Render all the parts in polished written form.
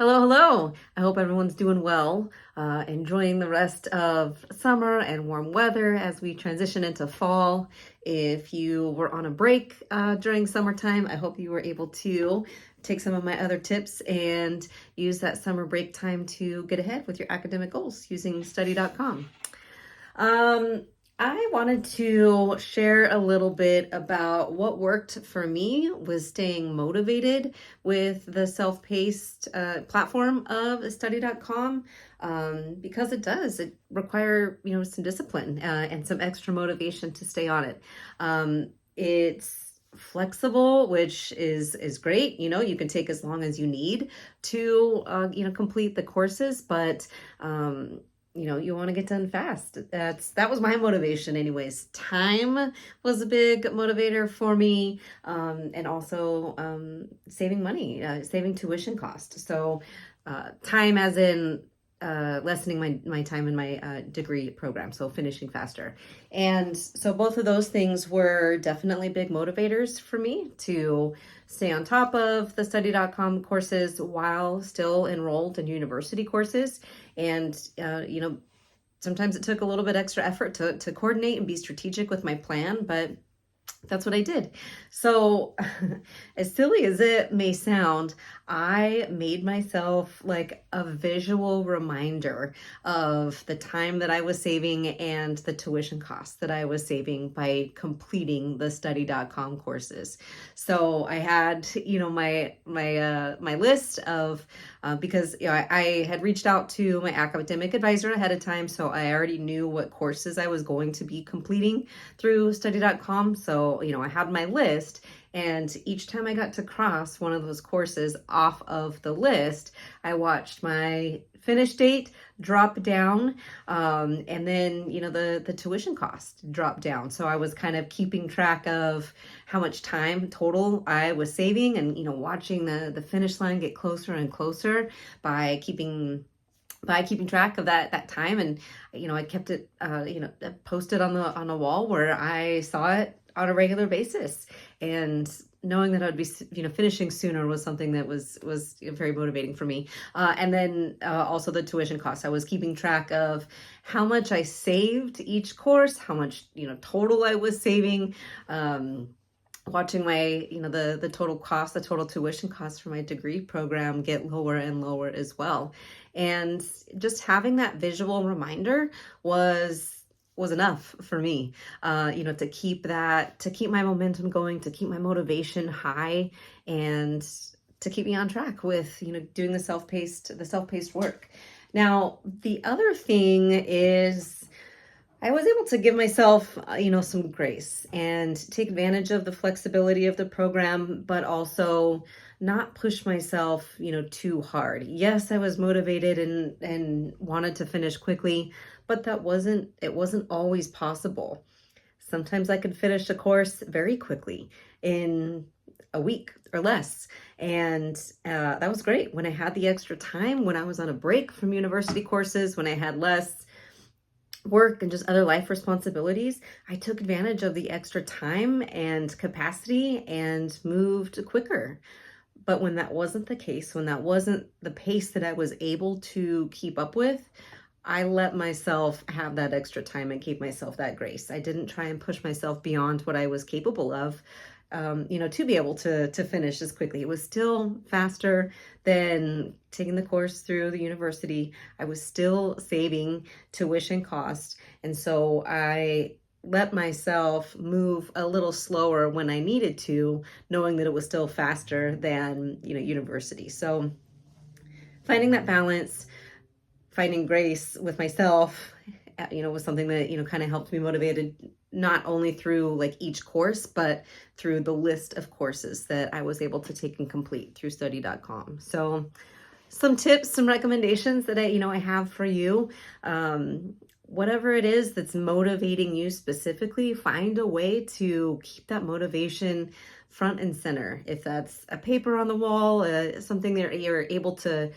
Hello, hello. I hope everyone's doing well, enjoying the rest of summer and warm weather as we transition into fall. If you were on a break during summertime, I hope you were able to take some of my other tips and use that summer break time to get ahead with your academic goals using study.com. Um, I wanted to share a little bit about what worked for me with staying motivated with the self-paced platform of study.com, because it require, some discipline and some extra motivation to stay on it. It's flexible, which is great. You can take as long as you need to complete the courses, but you want to get done fast. That was my motivation anyways. Time was a big motivator for me, and also saving money, saving tuition cost. So time as in lessening my time in my degree program, so finishing faster. And so both of those things were definitely big motivators for me to stay on top of the study.com courses while still enrolled in university courses. And sometimes it took a little bit extra effort to coordinate and be strategic with my plan, but that's what I did. So as silly as it may sound, I made myself like a visual reminder of the time that I was saving and the tuition costs that I was saving by completing the study.com courses. So I had, my list of, because I had reached out to my academic advisor ahead of time, so I already knew what courses I was going to be completing through study.com. So, I had my list, and each time I got to cross one of those courses off of the list, I watched my finish date drop down, and then the tuition cost drop down. So I was kind of keeping track of how much time total I was saving, and watching the finish line get closer and closer by keeping track of that time. And I kept it posted on the wall where I saw it on a regular basis. And knowing that I'd be finishing sooner was something that was very motivating for me. And then also the tuition costs. I was keeping track of how much I saved each course, how much total I was saving. Watching my the total cost, the total tuition cost for my degree program get lower and lower as well. And just having that visual reminder was enough for me, to keep my momentum going, to keep my motivation high, and to keep me on track with, doing the self-paced work. Now, the other thing is I was able to give myself, some grace and take advantage of the flexibility of the program, but also not push myself, too hard. Yes, I was motivated and wanted to finish quickly, but it wasn't always possible. Sometimes I could finish a course very quickly in a week or less. And that was great when I had the extra time, when I was on a break from university courses, when I had less work and just other life responsibilities. I took advantage of the extra time and capacity and moved quicker. But when that wasn't the case, when that wasn't the pace that I was able to keep up with, I let myself have that extra time and keep myself that grace. I didn't try and push myself beyond what I was capable of, to be able to finish as quickly. It was still faster than taking the course through the university. I was still saving tuition costs. And so I let myself move a little slower when I needed to, knowing that it was still faster than, university. So finding that balance, finding grace with myself, was something that, kind of helped me motivated, not only through like each course, but through the list of courses that I was able to take and complete through study.com. So some tips, some recommendations that I have for you. Whatever it is that's motivating you specifically, find a way to keep that motivation front and center. If that's a paper on the wall, something that you're able to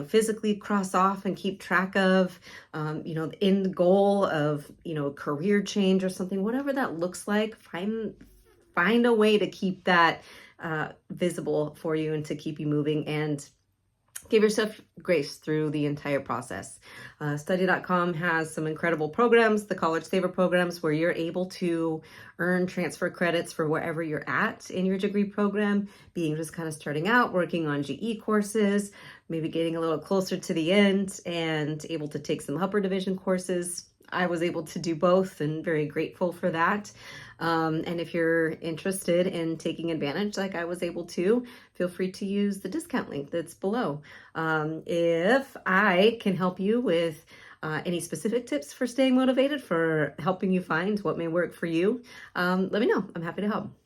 physically cross off and keep track of, the end goal of, career change or something, whatever that looks like, find a way to keep that visible for you and to keep you moving. And give yourself grace through the entire process. Study.com has some incredible programs, the College Saver programs, where you're able to earn transfer credits for wherever you're at in your degree program, being just kind of starting out, working on GE courses, maybe getting a little closer to the end and able to take some upper division courses. I was able to do both and very grateful for that. And if you're interested in taking advantage like I was able to, feel free to use the discount link that's below. If I can help you with any specific tips for staying motivated, for helping you find what may work for you, let me know. I'm happy to help.